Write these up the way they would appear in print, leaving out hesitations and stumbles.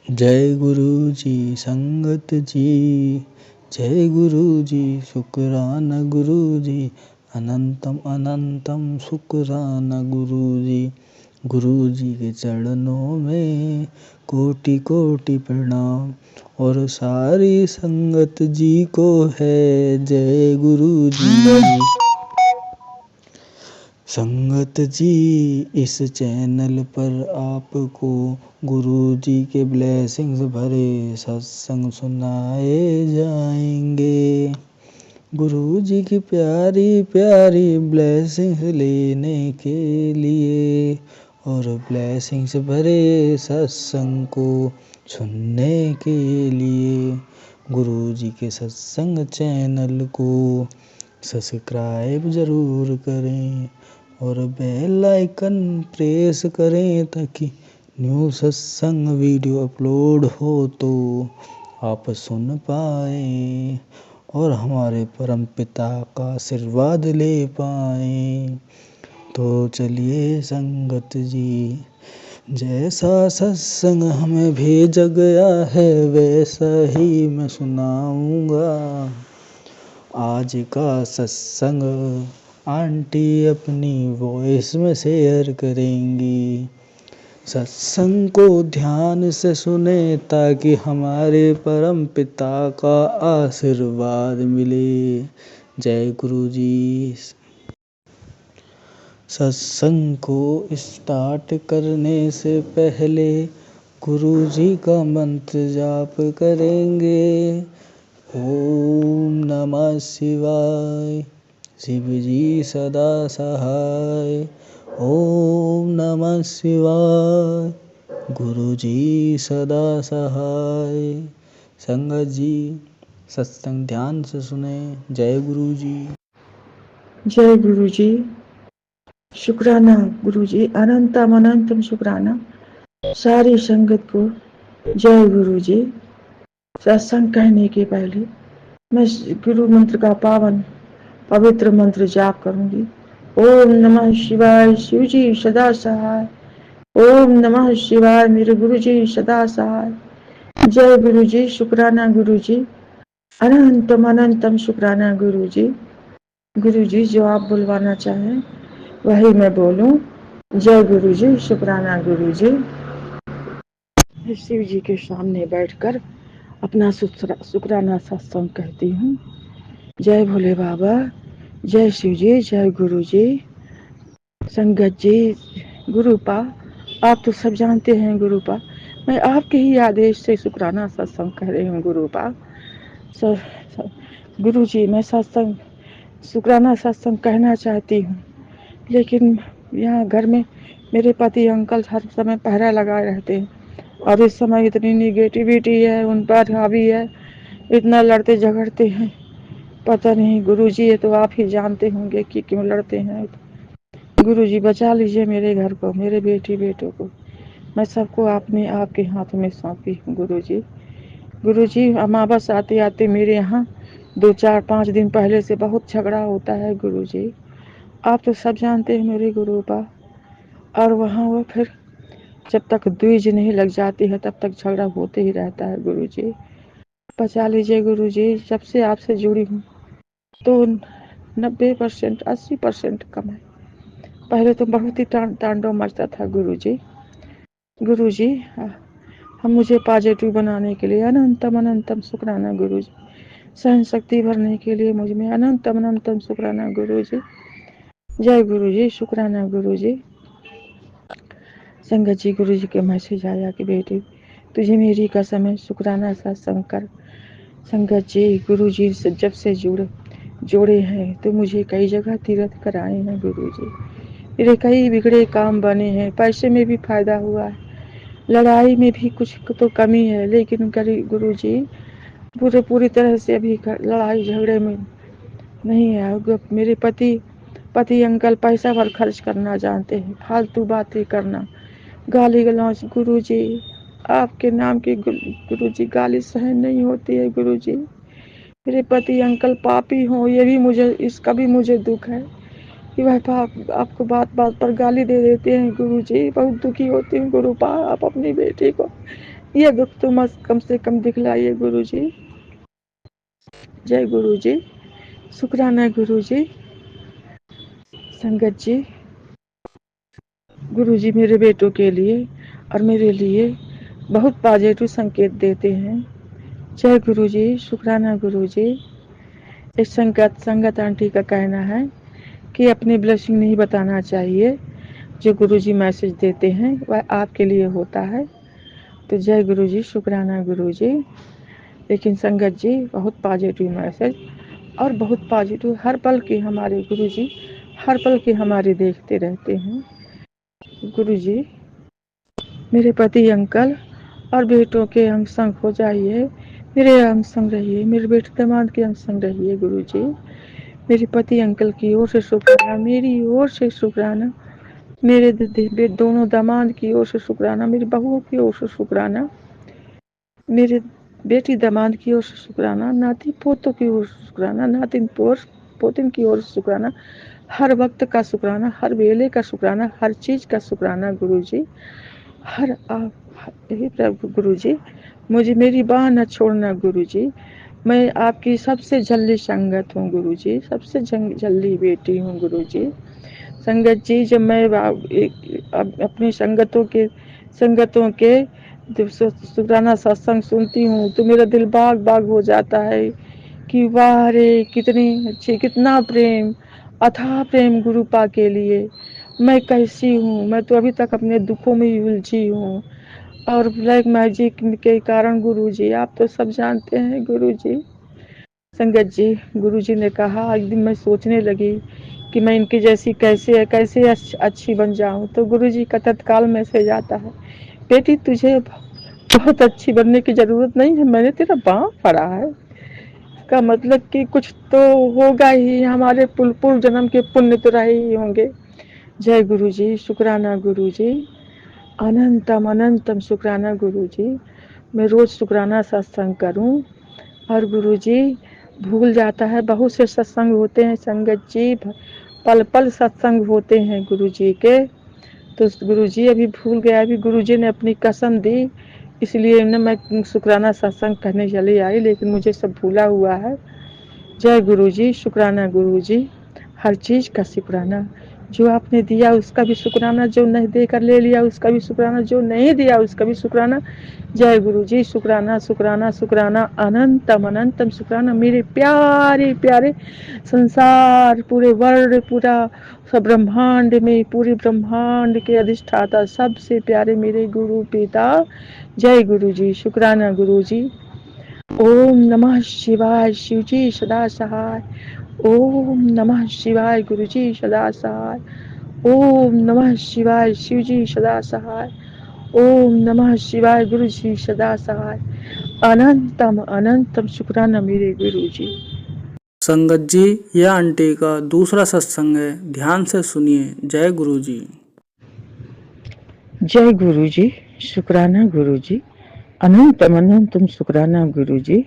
जय गुरु जी संगत जी, जय गुरु जी शुक्राना गुरु जी, अनंतम अनंतम शुक्राना गुरु जी। गुरु जी के चरणों में कोटि कोटि प्रणाम, और सारी संगत जी को है जय गुरु जी। संगत जी इस चैनल पर आपको गुरु जी के ब्लेसिंग्स भरे सत्संग सुनाए जाएंगे। गुरु जी की प्यारी प्यारी ब्लेसिंग्स लेने के लिए और ब्लेसिंग्स भरे सत्संग को सुनने के लिए गुरु जी के सत्संग चैनल को सब्सक्राइब ज़रूर करें और बेल आइकन प्रेस करें, ताकि न्यू सत्संग वीडियो अपलोड हो तो आप सुन पाएँ और हमारे परम पिता का आशीर्वाद ले पाएँ। तो चलिए संगत जी, जैसा सत्संग हमें भेजा गया है वैसा ही मैं सुनाऊंगा। आज का सत्संग आंटी अपनी वॉइस में शेयर करेंगी। सत्संग को ध्यान से सुने ताकि हमारे परम पिता का आशीर्वाद मिले। जय गुरु जी। सत्संग को स्टार्ट करने से पहले गुरु जी का मंत्र जाप करेंगे। ओम नमः शिवाय, शिव जी सदा सहाय। ओम नमः शिवाय, गुरु जी सदा सहाय। संगत जी सत्संग ध्यान से सुने। जय गुरु जी। जय गुरु जी। शुक्राना गुरु जी, अनंतम अनंतम शुक्राना सारी संगत को। जय गुरु जी। सत्संग कहने के पहले मैं गुरु मंत्र का पावन पवित्र मंत्र जाप करूंगी। ओम नमः शिवाय, शिव जी सदा सहाय। ओम नमः शिवाय, मेरे गुरु जी सदा सहाय। जय गुरु जी। शुक्राना गुरु जी, अनंतम अनंतम शुक्राना गुरु जी। गुरु जी जो आप बुलवाना चाहें वही मैं बोलूं। जय गुरु जी। शुक्राना गुरु जी। शिव जी के सामने बैठकर अपना शुक्राना सत्संग कहती हूँ। जय भोले बाबा, जय शिव जी, जय गुरु जी। संगत जी, गुरुपा आप तो सब जानते हैं गुरुपा, मैं आपके ही आदेश से शुक्राना सत्संग कह रही हूँ गुरुपा। गुरु जी मैं सत्संग शुक्राना सत्संग कहना चाहती हूँ, लेकिन यहाँ घर में मेरे पति अंकल हर समय पहरा लगाए रहते हैं और इस समय इतनी निगेटिविटी है उन पर हावी है, इतना लड़ते झगड़ते हैं। पता नहीं गुरु जी, ये तो आप ही जानते होंगे कि क्यों लड़ते हैं। गुरु जी बचा लीजिए मेरे घर को, मेरे बेटी बेटों को। मैं सबको आपने आपके हाथ में सौंपी हूँ गुरु जी। गुरु जी अमावस आते आते मेरे यहाँ 2-4-5 दिन पहले से बहुत झगड़ा होता है गुरु जी, आप तो सब जानते हैं मेरे गुरुपा। और वहाँ वो फिर जब तक द्विज नहीं लग जाती है तब तक झगड़ा होते ही रहता है गुरु जी। बचा लीजिए गुरु जी। जब से आपसे जुड़ी हूँ तो 90% 80% कम है। पहले तो बहुत ही तांडव मचता था गुरु जी। गुरु जी हम मुझे पॉजिटिव बनाने के लिए अनंतम अनंतम शुक्राना गुरु जी। सहन शक्ति भरने के लिए मुझ में अनंतम अनंतम शुक्राना गुरु जी। जय गुरु जी। शुक्राना गुरु जी। संगत जी गुरु जी के मैसेज आया कि बेटी तुझे मेरी कसम है शुक्राना सत्संग कर। संगत जी गुरु जी से जब से जोड़े हैं तो मुझे कई जगह तीर्थ कराए हैं गुरु जी। मेरे कई बिगड़े काम बने हैं, पैसे में भी फायदा हुआ है, लड़ाई में भी कुछ तो कमी है, लेकिन गुरु जी पूरी तरह से अभी लड़ाई झगड़े में नहीं है। मेरे पति अंकल पैसा पर खर्च करना जानते हैं, फालतू बातें करना, गाली गलौज। गुरु जी आपके नाम की गुरु जी गाली सहन नहीं होती है गुरु जी। मेरे पति अंकल पापी हों ये भी इसका भी मुझे दुख है कि वह आपको बात बात पर गाली दे देते हैं गुरु जी। बहुत दुखी होती हूँ गुरुपा। आप अपनी बेटी को ये दुख तुम कम से कम दिखलाइए गुरु जी। जय गुरु जी। शुक्राना गुरु जी। संगत जी, गुरु जी मेरे बेटों के लिए और मेरे लिए बहुत पॉजिटिव संकेत देते हैं। जय गुरु जी। शुक्राना गुरु जी। इस संगत आंटी का कहना है कि अपनी ब्लेसिंग नहीं बताना चाहिए, जो गुरु जी मैसेज देते हैं वह आपके लिए होता है। तो जय गुरु जी। शुक्राना गुरु जी। लेकिन संगत जी, बहुत पॉजिटिव मैसेज और बहुत पॉजिटिव हर पल के हमारे गुरु जी हर पल के हमारे देखते रहते हैं। गुरु जी, मेरे पति अंकल और बेटों के अंग संग हो जाइए, मेरे अंग संग रहिए, मेरे बेटे दामाद के अंग संग रहिए गुरु जी। मेरे पति अंकल की ओर से शुक्राना, मेरी ओर से शुक्राना, मेरे दोनों दामाद की ओर से शुक्राना, मेरी बहुओं की ओर से शुक्राना, मेरे बेटी दामाद की ओर से शुक्राना, नाती पोतों की ओर से शुक्राना, नातिन पोतिन की ओर से शुक्राना, हर वक्त का शुक्राना, हर वेले का शुक्राना, हर चीज का शुक्राना गुरु जी। हर हे प्रभु गुरु जी, मुझे मेरी बाह न छोड़ना गुरु जी। मैं आपकी सबसे जल्दी संगत हूँ गुरु जी, सबसे जल्दी बेटी हूँ गुरु जी। संगत जी, जब मैं अपनी संगतों के शुक्राना सत्संग सुनती हूँ तो मेरा दिल बाग बाग हो जाता है कि वाह रे, कितनी अच्छी, कितना प्रेम, अथाह प्रेम गुरु पा के लिए। मैं कैसी हूँ, मैं तो अभी तक अपने दुखों में ही उलझी हूँ और ब्लैक मैजिक के कारण गुरु जी, आप तो सब जानते हैं गुरु जी। संगत जी, गुरु जी ने कहा, एक दिन मैं सोचने लगी कि मैं इनकी जैसी कैसे अच्छी बन जाऊं, तो गुरु जी का तत्काल मैसेज आता है, बेटी तुझे बहुत अच्छी बनने की जरूरत नहीं है, मैंने तेरा बाँह पड़ा है। इसका मतलब कि कुछ तो होगा ही, हमारे पूर्व जन्म के पुण्य तो रहे ही होंगे। जय गुरु जी। शुक्राना गुरु जी। अनंतम अनंतम शुक्राना गुरु जी। मैं रोज शुक्राना सत्संग करूं और गुरु जी भूल जाता है, बहुत से सत्संग होते हैं संगत जी, पल पल सत्संग होते हैं गुरु जी के, तो गुरु जी अभी भूल गया। अभी गुरु जी ने अपनी कसम दी, इसलिए न मैं शुक्राना सत्संग करने चली आई, लेकिन मुझे सब भूला हुआ है। जय गुरु जी। शुक्राना गुरु जी। हर चीज का शुक्राना, जो आपने दिया उसका भी शुक्राना, जो नहीं देकर ले लिया उसका भी शुक्राना, जो नहीं दिया उसका भी शुक्राना। जय गुरु जी। शुक्राना शुक्राना शुक्राना, अनंतम अनंतम शुक्राना। मेरे प्यारे प्यारे संसार, पूरे वर्ल्ड, पूरा सब ब्रह्मांड में, पूरे ब्रह्मांड के अधिष्ठाता, सबसे प्यारे मेरे गुरु पिता। जय गुरु जी। शुक्राना गुरु जी। ओम नमः शिवाय। शिव जी सदा सहाय। ओम नमः शिवाय। गुरु जी सदा सहाय। ओम नमः शिवाय। शिव जी सदा सहाय। ओम नमः शिवाय। गुरु जी सदा सहाय। अनंतम अनंतम शुक्राना मेरे गुरु जी। संगत जी, यह आंटी का दूसरा सत्संग है, ध्यान से सुनिए। जय गुरु जी। जय गुरु जी। शुक्राना गुरु जी। अनंतम अनंतम शुक्राना गुरु जी।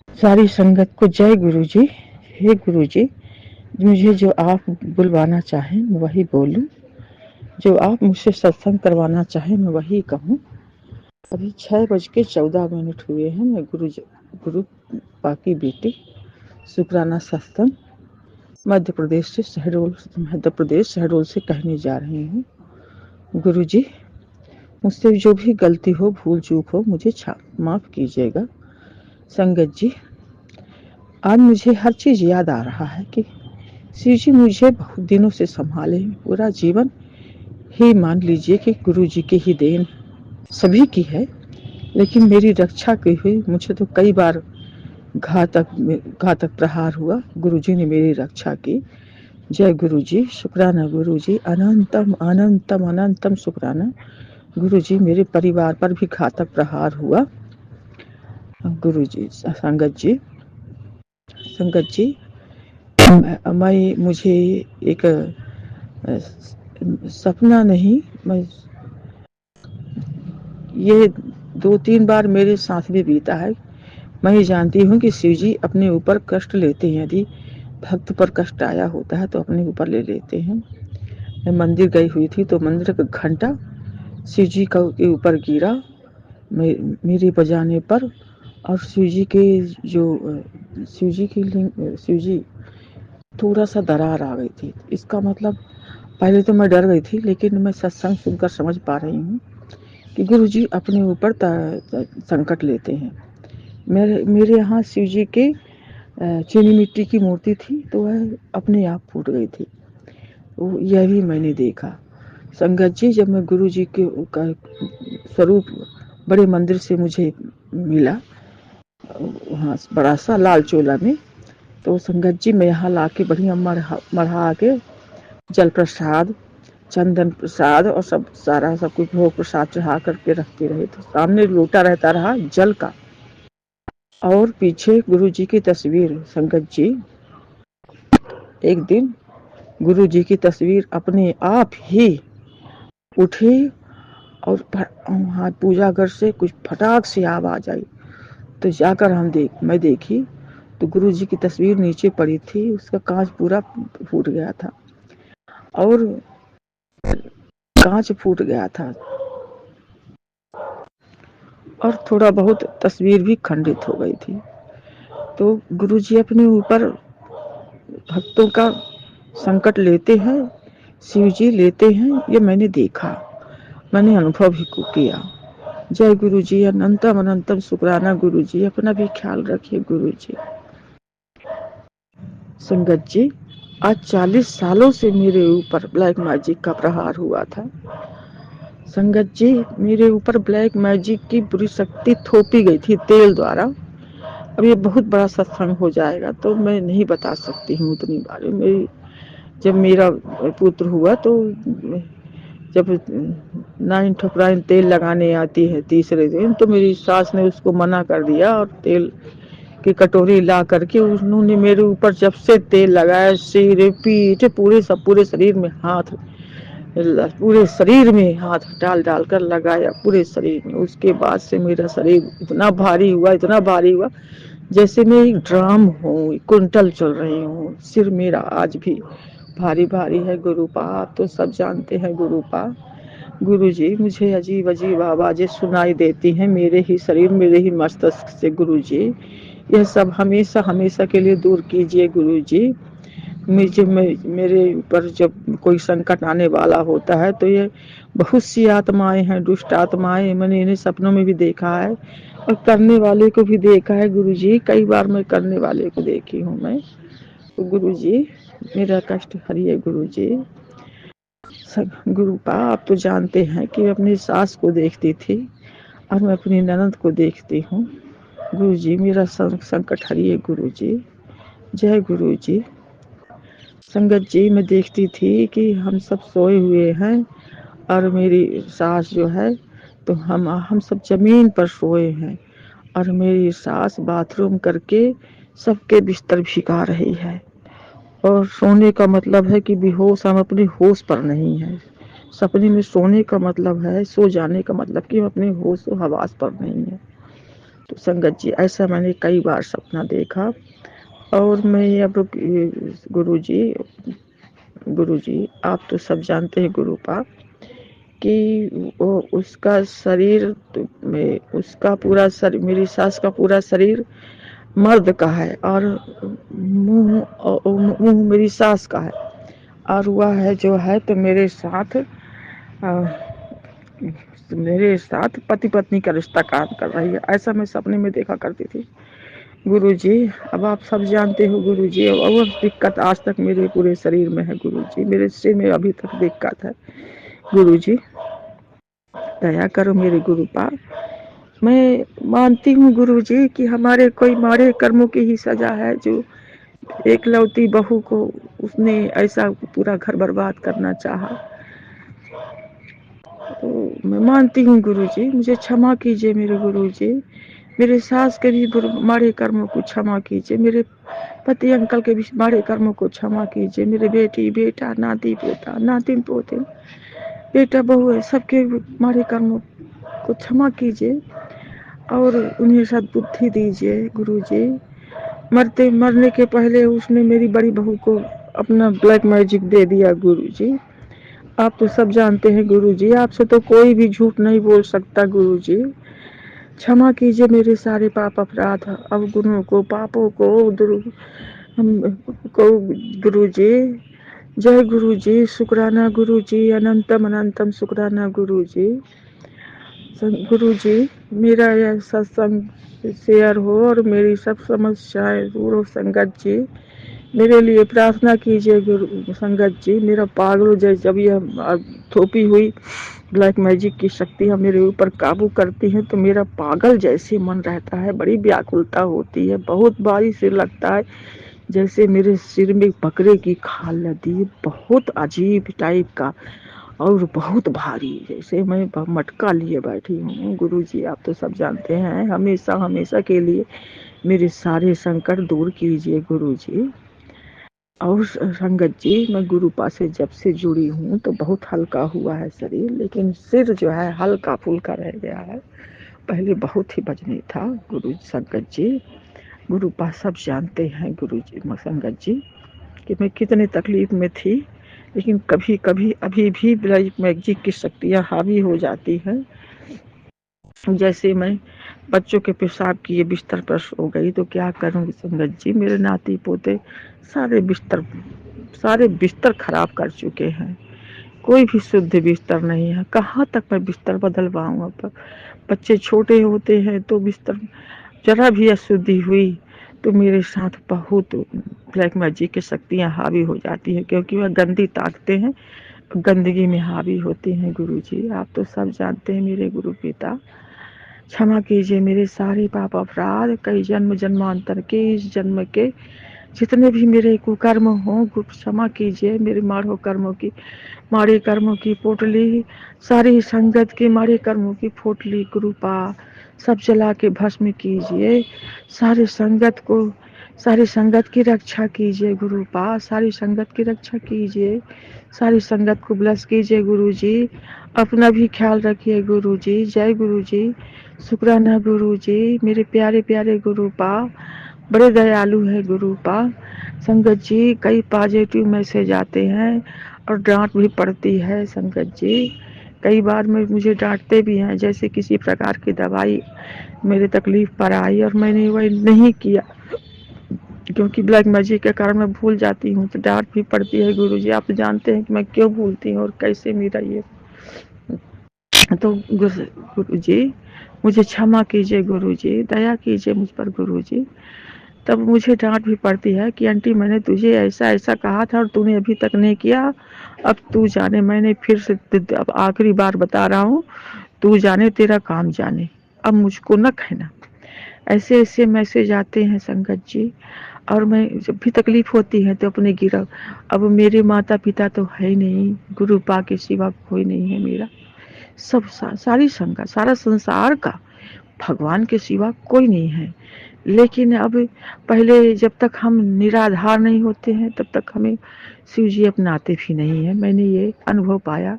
सारी संगत को जय गुरु जी। हे गुरु जी, मुझे जो आप बुलवाना चाहें मैं वही बोलूं, जो आप मुझसे सत्संग करवाना चाहें मैं वही कहूं। अभी 6:14 हुए हैं। मैं गुरु पाकी बेटी, शुक्राना सत्संग मध्य प्रदेश शहडोल से कहने जा रही हूँ। गुरु जी, मुझसे जो भी गलती हो, भूल चूक हो, मुझे माफ कीजिएगा। संगत जी, आज मुझे हर चीज याद आ रहा है कि शिव जी मुझे बहुत दिनों से संभाले, पूरा जीवन ही मान लीजिए कि गुरु जी की ही देन सभी की है, लेकिन मेरी रक्षा की हुई। मुझे तो कई बार घातक प्रहार हुआ, गुरु जी ने मेरी रक्षा की। जय गुरु जी। शुक्राना गुरु जी। अनंतम अनंतम अनंतम शुक्राना गुरु जी। मेरे परिवार पर भी घातक प्रहार हुआ गुरु जी। संगत जी, मुझे एक सपना नहीं, मैं ये 2-3 बार मेरे साथ भी बीता है। मैं ही जानती हूँ कि शिव जी अपने ऊपर कष्ट लेते हैं, यदि भक्त पर कष्ट आया होता है तो अपने ऊपर ले लेते हैं। मैं मंदिर गई हुई थी तो मंदिर का घंटा शिव जी के ऊपर गिरा मेरे बजाने पर, और शिव जी थोड़ा सा दरार आ गई थी। इसका मतलब पहले तो मैं डर गई थी, लेकिन मैं सत्संग सुनकर समझ पा रही हूँ कि गुरु जी अपने ऊपर संकट लेते हैं। मेरे यहाँ शिव जी के चीनी मिट्टी की मूर्ति थी, तो वह अपने आप फूट गई थी। यह भी मैंने देखा। संगत जी, जब मैं गुरु जी के स्वरूप बड़े मंदिर से मुझे मिला, वहाँ बड़ा सा लाल चोला में, तो संगत जी मैं यहाँ लाके बढ़िया मढ़ा के जल प्रसाद, चंदन प्रसाद और सब कुछ भोग प्रसाद चढ़ा करके रखते रहे। तो सामने लोटा रहता रहा जल का, और पीछे गुरु जी की तस्वीर। संगत जी, एक दिन गुरु जी की तस्वीर अपने आप ही उठी, और वहाँ पूजा घर से कुछ फटाक से आवाज आई। तो जाकर मैं देखी तो गुरु जी की तस्वीर नीचे पड़ी थी, उसका कांच पूरा फूट गया था, और कांच फूट गया था, और थोड़ा बहुत तस्वीर भी खंडित हो गई थी। तो गुरु जी अपने ऊपर भक्तों का संकट लेते हैं, शिव जी लेते हैं, ये मैंने देखा, मैंने अनुभव भी किया। जय गुरु जी, अनंतम अनंतम शुक्राना गुरु जी, अपना भी ख्याल रखिए गुरु जी। संगत जी, आज 40 सालों से मेरे ऊपर ब्लैक मैजिक का प्रहार हुआ था। संगत जी, मेरे ऊपर ब्लैक मैजिक की बुरी शक्ति थोपी गई थी तेल द्वारा। अब ये बहुत बड़ा सत्संग हो जाएगा, तो मैं नहीं बता सकती हूँ उतनी बार। जब मेरा पुत्र हुआ, तो जब 9 ठुकराइन तेल लगाने आती है तीसरे दिन, तो मेरी सास ने उसको मना कर दिया, और तेल की कटोरी ला करके उन्होंने मेरे ऊपर जब से तेल लगाया, सिर पीठ पूरे शरीर में हाथ, पूरे शरीर में हाथ डाल डाल कर लगाया, पूरे शरीर में। उसके बाद से मेरा शरीर इतना भारी हुआ जैसे मैं एक ड्राम हूँ, कुंटल चल रही हूँ। सिर मेरा आज भी भारी भारी है गुरुपा, आप तो सब जानते हैं गुरुपा। गुरु जी, मुझे अजीब अजीब आवाजें सुनाई देती हैं मेरे ही शरीर, मेरे ही मस्तिष्क से। गुरु जी, यह सब हमेशा हमेशा के लिए दूर कीजिए गुरु जी। मेरे ऊपर जब कोई संकट आने वाला होता है, तो ये बहुत सी आत्माएं हैं, दुष्ट आत्माएं, मैंने इन्हें सपनों में भी देखा है, और करने वाले को भी देखा है गुरु जी। कई बार मैं करने वाले को देखी हूँ मैं। तो गुरु जी, मेरा कष्ट हरिए गुरु जी। गुरुपा, आप तो जानते हैं कि मैं अपनी सास को देखती थी, और मैं अपनी ननद को देखती हूँ। गुरु जी, मेरा संकट हरिए गुरु जी। जय गुरु जी। संगत जी, मैं देखती थी कि हम सब सोए हुए हैं, और मेरी सास जो है, तो हम सब जमीन पर सोए हैं, और मेरी सास बाथरूम करके सबके बिस्तर भिगा रही है। और सोने का मतलब है कि बेहोश, हम अपने होश पर नहीं है। सपने में सोने का मतलब है, सो जाने का मतलब कि हम अपने होश और हवास पर नहीं है। तो संगत जी, ऐसा मैंने कई बार सपना देखा। और मैं अब गुरु जी, आप तो सब जानते हैं गुरुपा कि उसका शरीर में, उसका पूरा शरीर, मेरी सास का पूरा शरीर मर्द का है, और मुंह मेरी सास का है, और वह है जो है तो मेरे साथ पति पत्नी का रिश्ता काम कर रही है। ऐसा मैं सपने में देखा करती थी गुरु जी। अब आप सब जानते हो गुरु जी, और दिक्कत आज तक मेरे पूरे शरीर में है गुरु जी, मेरे सिर में अभी तक दिक्कत है गुरु जी। दया करो मेरे गुरुपा। मैं मानती हूँ गुरु जी कि हमारे कोई मारे कर्मों की ही सजा है, जो एकलौती बहू को उसने ऐसा पूरा घर बर्बाद करना चाहा। तो मैं मानती हूँ गुरु जी, मुझे क्षमा कीजिए मेरे गुरु जी। मेरे सास के भी मारे कर्मों को क्षमा कीजिए, मेरे पति अंकल के भी मारे कर्मों को क्षमा कीजिए, मेरे बेटी बेटा नाती पोता नातिन पोतिन बेटा बहू है, सबके मारे कर्मों को क्षमा कीजिए, और उन्हें सद्बुद्धि दीजिए गुरु जी। मरने के पहले उसने मेरी बड़ी बहू को अपना ब्लैक मैजिक दे दिया गुरु जी। आप तो सब जानते हैं गुरु जी, आपसे तो कोई भी झूठ नहीं बोल सकता गुरु जी। क्षमा कीजिए मेरे सारे पाप अपराध, अवगुणों को, पापों को, को गुरु जी। जय गुरु जी, शुक्राना गुरु जी, अनंतम अनंतम शुक्राना गुरु जी। गुरु जी, मेरा यह सत्संग शेयर हो और मेरी सब समस्याएं दूर हो। संगत जी, मेरे लिए प्रार्थना कीजिए गुरु संगत जी। मेरा पागल जैसे जब यह थोपी हुई ब्लैक मैजिक की शक्तियाँ मेरे ऊपर काबू करती हैं तो मेरा पागल जैसे मन रहता है, बड़ी व्याकुलता होती है, बहुत भारी सिर लगता है, जैसे मेरे सिर में बकरे की खाल लदी है, बहुत अजीब टाइप का और बहुत भारी, जैसे मैं मटका लिए बैठी हूँ। गुरु जी आप तो सब जानते हैं, हमेशा हमेशा के लिए मेरे सारे संकट दूर कीजिए गुरु जी। और संगत जी, मैं गुरु पास से जब से जुड़ी हूँ तो बहुत हल्का हुआ है शरीर, लेकिन सिर जो है हल्का फुल्का रह गया है, पहले बहुत ही वजनी था। गुरु संगत जी, गुरु पास सब जानते हैं गुरु जी संगत जी कि मैं कितने तकलीफ में थी, लेकिन कभी कभी अभी भी ब्लैक मैजिक की शक्तियाँ हावी हो जाती हैं। जैसे मैं बच्चों के पेशाब किए बिस्तर पर सो गई तो क्या करूँगी संगत जी, मेरे नाती पोते सारे बिस्तर खराब कर चुके हैं, कोई भी शुद्ध बिस्तर नहीं है। कहाँ तक मैं बिस्तर बदलवाऊँ? अब बच्चे छोटे होते हैं तो बिस्तर जरा भी अशुद्धि हुई तो मेरे साथ बहुत ब्लैक मैजिक की शक्तियाँ हावी हो जाती हैं, क्योंकि वह गंदी ताकतें हैं, गंदगी में हावी होती हैं। गुरु जी आप तो सब जानते हैं मेरे गुरु पिता, क्षमा कीजिए मेरे सारे पाप अपराध, कई जन्म जन्मांतर के, इस जन्म के जितने भी मेरे कुकर्म हों, क्षमा कीजिए मेरे माड़े कर्मों की पोटली, सारी संगत के माड़े कर्मों की पोटली गुरुपा सब जला के भस्म कीजिए। सारे संगत की रक्षा कीजिए गुरुपा, सारी संगत की रक्षा कीजिए, सारी संगत को ब्लेस कीजिए गुरु जी, अपना भी ख्याल रखिए गुरु जी। जय गुरु जी, शुक्राना गुरु जी, मेरे प्यारे प्यारे गुरुपा, बड़े दयालु है गुरुपा। संगत जी, कई पॉजिटिव मैसेज आते हैं और डांट भी पड़ती है संगत जी, कई बार मुझे डांटते भी हैं, जैसे किसी प्रकार की दवाई मेरे तकलीफ पर आई और मैंने वह नहीं किया, क्योंकि ब्लैक मैजिक के कारण मैं भूल जाती हूँ तो डांट भी पड़ती है। गुरु जी आप जानते हैं कि मैं क्यों भूलती हूँ और कैसे मेरा ये, तो गुरु जी मुझे क्षमा कीजिए गुरु जी, दया कीजिए मुझ पर गुरु जी। तब मुझे डांट भी पड़ती है कि आंटी मैंने तुझे ऐसा ऐसा कहा था और तूने अभी तक नहीं किया, अब तू जाने, मैंने फिर से अब आखिरी बार बता रहा हूँ, तू जाने तेरा काम जाने, अब मुझको न कहना। ऐसे ऐसे मैसेज आते हैं संगत जी, और मैं जब भी तकलीफ होती है तो अपने गिरव, अब मेरे माता पिता तो है नहीं, गुरु पा के सिवा कोई नहीं है मेरा, सब सारी संगत, सारा संसार का भगवान के सिवा कोई नहीं है। लेकिन अब पहले जब तक हम निराधार नहीं होते हैं तब तक हमें शिव जी अपनाते भी नहीं है। मैंने ये अनुभव पाया,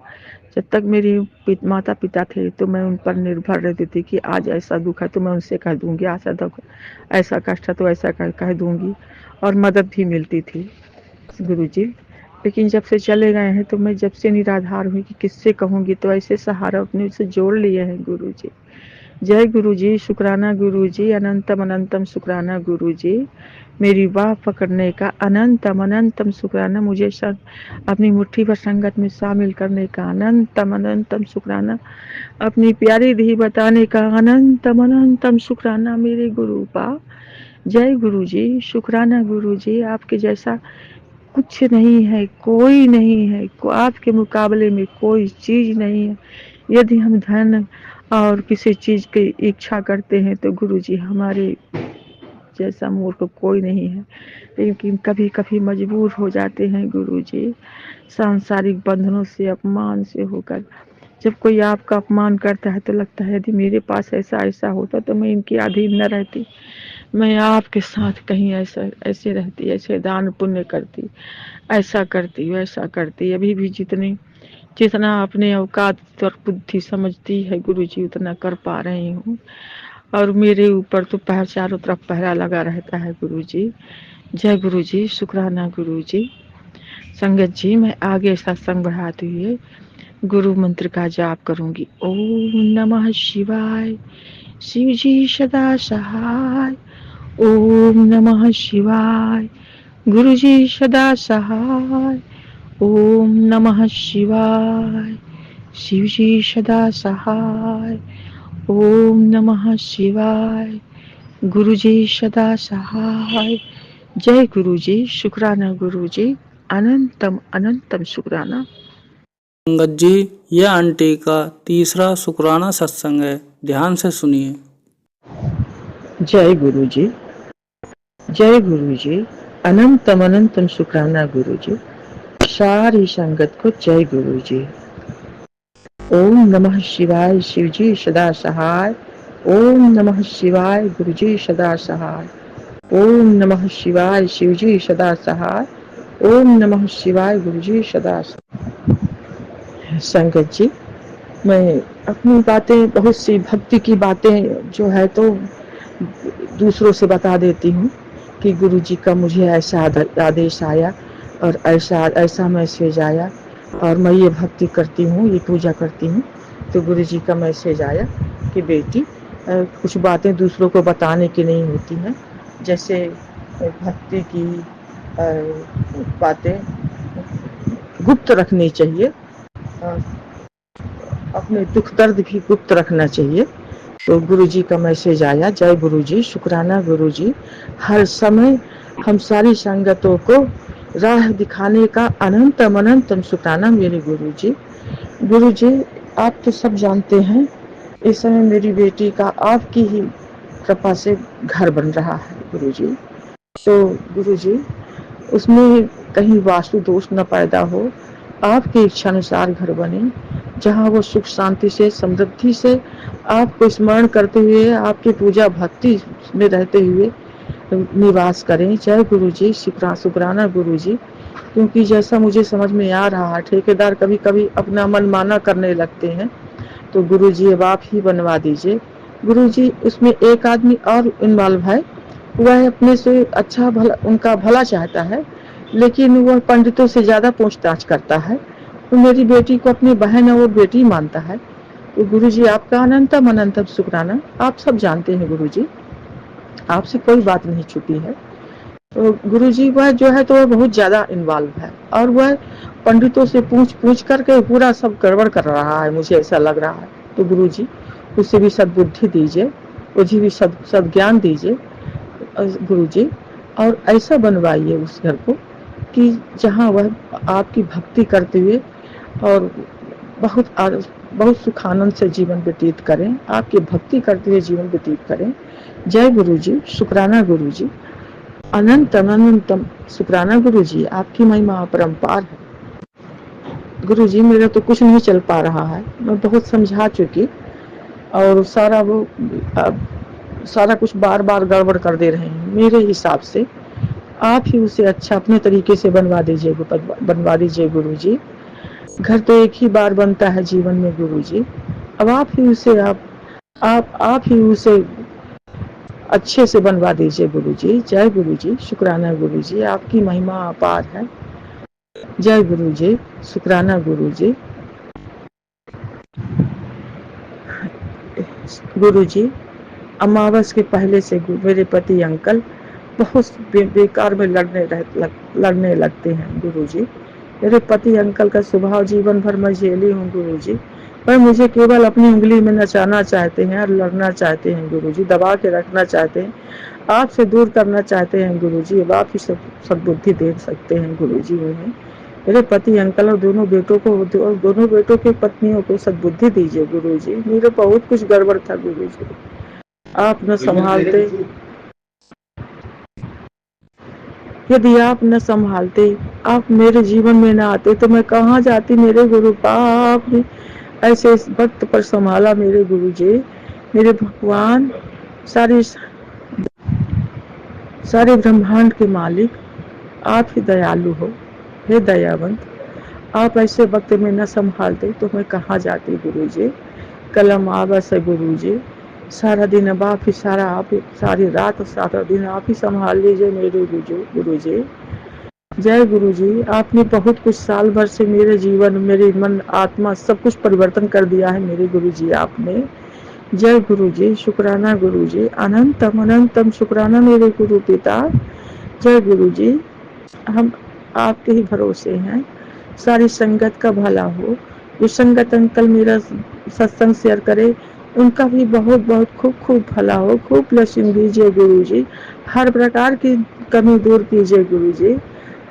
जब तक मेरे माता पिता थे तो मैं उन पर निर्भर रहती थी कि आज ऐसा दुख है तो मैं उनसे कह दूंगी, ऐसा दुख, ऐसा कष्ट है तो ऐसा कह दूंगी, और मदद भी मिलती थी गुरु जी। लेकिन जब से चले गए हैं तो मैं जब से निराधार हुई कि किससे कहूँगी, तो ऐसे सहारा अपने से जोड़ लिए हैं गुरु जी। जय गुरु जी, शुक्राना गुरु जी, अनंतम अनंतम शुक्राना गुरु जी, मेरी वाह पकड़ने का अनंतम अनंतम शुक्राना, मुझे अपनी मुट्ठी पर संगत में शामिल करने का अनंतम अनंतम शुक्राना, अपनी प्यारी धी बताने का अनंतम अनंतम शुक्राना मेरे गुरु पा। जय गुरु जी, शुक्राना गुरु जी, आपके जैसा कुछ नहीं है, कोई नहीं है, आपके मुकाबले में कोई चीज नहीं है। यदि हम धन और किसी चीज की इच्छा करते हैं तो गुरु जी हमारे जैसा मूर्ख कोई नहीं है, लेकिन कभी कभी मजबूर हो जाते हैं गुरु जी, सांसारिक बंधनों से, अपमान से होकर। जब कोई आपका अपमान करता है तो लगता है यदि मेरे पास ऐसा ऐसा होता तो मैं इनकी अधीन न रहती, मैं आपके साथ कहीं ऐसा ऐसे रहती, ऐसे दान पुण्य करती, ऐसा करती वैसा करती। अभी भी जितना अपने औकात और बुद्धि समझती है गुरु जी उतना कर पा रही हूँ, और मेरे ऊपर तो चारों तरफ पहरा लगा रहता है गुरु जी। जय गुरु जी, शुक्राना गुरु जी। संगत जी, मैं आगे सत्संग बढ़ाते हुए गुरु मंत्र का जाप करूंगी। ओम नमः शिवाय, शिव जी सदा सहाय। ओम नमः शिवाय। गुरु जी सदा सहाय। ओम नमः शिवाय। शिव जी सदा सहाय। ओम नमः शिवाय। गुरु जी सदा सहाय। जय गुरु जी। शुक्राना गुरु जी। अनंतम अनंतम शुक्राना। संगत जी, यह आंटी का तीसरा शुक्राना सत्संग है, ध्यान से सुनिए। जय गुरु जी। जय गुरु जी। अनंतम अनंतम शुक्राना गुरु जी। सारी संगत को जय गुरु जी। ओम नमः शिवाय। शिव जी सदा सहाय। ओम नमः शिवाय। गुरु जी सदा सहाय। ओम नमः शिवाय। शिव जी सदा सहाय। ओम नमः शिवाय। गुरु जी सदा सहाय। संगत जी, मैं अपनी बातें, बहुत सी भक्ति की बातें जो है तो दूसरों से बता देती हूँ कि गुरु जी का मुझे ऐसा आदेश आया और ऐसा ऐसा मैसेज आया और मैं ये भक्ति करती हूँ, ये पूजा करती हूँ। तो गुरु जी का मैसेज आया कि बेटी, कुछ बातें दूसरों को बताने की नहीं होती हैं। जैसे भक्ति की बातें गुप्त रखनी चाहिए, अपने दुख दर्द भी गुप्त रखना चाहिए। तो गुरु जी का मैसेज आया। जय गुरु जी। शुक्राना गुरु जी। हर समय हम सारी संगतों को राह दिखाने का अनंतम अनंतम शुक्राना मेरे गुरु जी। गुरु जी, आप तो सब जानते हैं, इस समय मेरी बेटी का आपकी ही कृपा से घर बन रहा है गुरु जी। तो गुरु जी, उसमें कहीं वास्तु दोष न पैदा हो, आपकी इच्छा अनुसार घर बने, जहाँ वो सुख शांति से, समृद्धि से आपको स्मरण करते हुए, आपकी पूजा भक्ति में रहते हुए निवास करें। जय गुरु जी। शुक्राना गुरु जी। क्योंकि जैसा मुझे समझ में आ रहा है, ठेकेदार कभी कभी अपना मन माना करने लगते हैं। तो गुरु जी अब आप ही बनवा दीजिए। गुरु जी, उसमें एक आदमी और इन्वॉल्व है, वह अपने से अच्छा भला, उनका भला चाहता है, लेकिन वह पंडितों से ज्यादा पूछताछ करता है। तो मेरी बेटी को अपनी बहन और बेटी मानता है। तो गुरु जी, आपका अनंतम अनंतम शुक्राना। आप सब जानते हैं गुरु जी, आपसे कोई बात नहीं छुपी है। तो गुरु जी, वह जो है तो वह बहुत ज्यादा इन्वॉल्व है और वह पंडितों से पूछ पूछ करके पूरा सब गड़बड़ कर रहा है, मुझे ऐसा लग रहा है। तो गुरु जी, उसे भी सद्बुद्धि दीजिए, मुझे भी सद्ज्ञान दीजिए गुरु जी, और ऐसा बनवाइए उस घर को कि जहाँ वह आपकी भक्ति करते हुए और बहुत बहुत सुख आनंद से जीवन व्यतीत करें, आपकी भक्ति करते हुए जीवन व्यतीत करें। जय गुरु जी। शुक्राना गुरु जी। अनंत अनंतम शुक्राना गुरु जी। आपकी महिमा अपरंपार है गुरु जी। मेरा तो कुछ नहीं चल पा रहा है, मैं बहुत समझा चुकी और सारा कुछ बार बार गड़बड़ कर दे रहे हैं। मेरे हिसाब से आप ही उसे अच्छा अपने तरीके से बनवा दीजिए गुरु जी। घर तो एक ही बार बनता है जीवन में गुरु जी। अब आप ही उसे आप ही उसे अच्छे से बनवा दीजिए गुरु जी। जय गुरु जी। शुक्राना गुरु जी। आपकी महिमा अपार है। जय गुरु जी। शुक्राना गुरु जी। गुरु जी, अमावस के पहले से मेरे पति अंकल बहुत बेकार में लड़ने लगते हैं गुरु जी। मेरे पति अंकल का स्वभाव जीवन भर मैं झेली हूँ गुरु जी, पर मुझे केवल अपनी उंगली में नचाना चाहते हैं और लड़ना चाहते हैं गुरु जी, दबा के रखना चाहते हैं, आपसे दूर करना चाहते हैं गुरु जी। अब आप ही सद्बुद्धि दे सकते हैं गुरु जी उन्हें, मेरे पति अंकल और दोनों बेटों की पत्नियों को सद्बुद्धि दीजिए गुरु जी। मेरे बहुत कुछ गड़बड़ था गुरु जी, आप न संभालते, यदि आप न संभालते, आप मेरे जीवन में न आते तो मैं कहाँ जाती मेरे गुरु। आपने ऐसे इस वक्त पर संभाला मेरे गुरु जी। मेरे भगवान, सारे ब्रह्मांड के मालिक, आप ही दयालु हो, हे दयावंत। आप ऐसे वक्त में न संभालते तो मैं कहाँ जाती गुरु जी। कलम आबस है गुरु जी। सारा दिन अब आप ही, सारी रात सारा दिन आप ही संभाल लीजिए मेरे गुरु जी। जय गुरु जी। आपने बहुत कुछ साल भर से मेरे जीवन, मेरे मन, आत्मा सब कुछ परिवर्तन कर दिया है मेरे गुरु जी। आपने जय गुरु जी, शुक्राना गुरु जी, अनंतम अनंतम शुक्राना मेरे गुरु पिता। जय गुरु जी, हम आपके ही भरोसे हैं, सारी संगत का भला हो। जो संगत अंकल मेरा सत्संग शेयर करे उनका भी बहुत बहुत खूब खूब भला हो, खूब ब्लेसिंग दीजिए गुरु जी। हर प्रकार की कमी दूर कीजिए गुरु जी,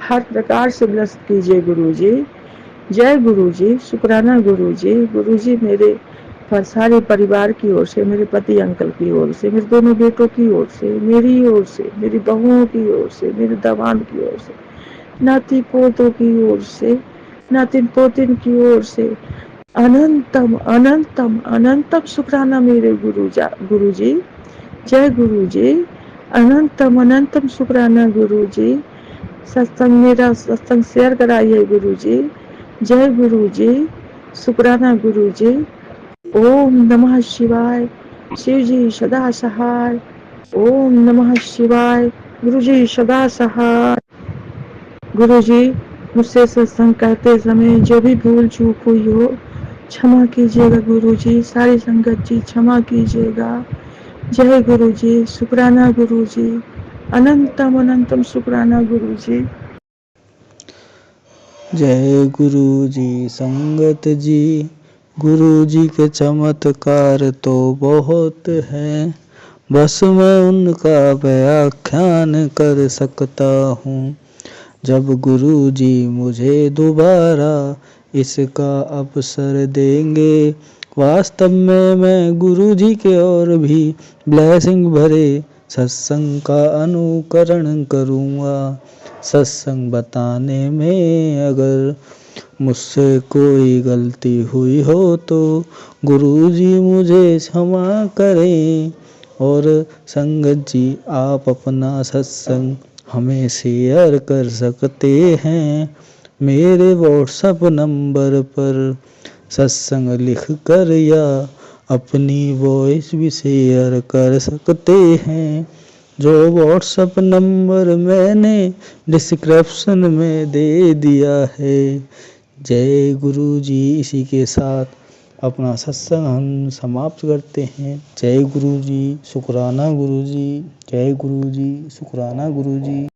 हर प्रकार से ब्लेस कीजिए गुरु जी। जय गुरु जी, शुक्राना गुरु जी। गुरु जी मेरे सारे परिवार की ओर से, मेरे पति अंकल की ओर से, मेरे दोनों बेटों की ओर से, मेरी ओर से, मेरी बहुओं की ओर से, मेरे दामाद की ओर से, नाती पोतों की ओर से, नातिन पोतिन की ओर से अनंतम अनंतम अनंतम शुक्राना मेरे गुरु जी। जय गुरु जी, अनंतम अनंतम शुक्राना गुरु जी। सत्संग मेरा सत्संग शेयर कराइए गुरु जी। जय गुरु जी, शुक्राना गुरु जी। ओम नमः शिवाय। शिव जी सदा सहाय। ओम नमः शिवाय। गुरु जी सदा सहाय। गुरु जी, मुझसे सत्संग कहते समय जो भी भूल चूक हुई हो क्षमा कीजिएगा गुरु जी। सारी संगत जी क्षमा कीजिएगा। जय गुरु जी, शुक्राना गुरु जी, अनंतम अनंतम शुक्राना गुरु जी। जय गुरु जी संगत जी, गुरु जी के चमत्कार तो बहुत हैं, बस मैं उनका व्याख्यान कर सकता हूँ। जब गुरु जी मुझे दोबारा इसका अवसर देंगे, वास्तव में मैं गुरु जी के और भी ब्लेसिंग भरे सत्संग का अनुकरण करूँगा। सत्संग बताने में अगर मुझसे कोई गलती हुई हो तो गुरु जी मुझे क्षमा करें। और संगत जी, आप अपना सत्संग हमें शेयर कर सकते हैं। मेरे व्हाट्सएप नंबर पर सत्संग लिख कर या अपनी वॉइस भी शेयर कर सकते हैं। जो व्हाट्सएप नंबर मैंने डिस्क्रिप्शन में दे दिया है। जय गुरु जी। इसी के साथ अपना सत्संग हम समाप्त करते हैं। जय गुरु जी, शुक्राना गुरु जी। जय गुरु जी, शुक्राना गुरु जी।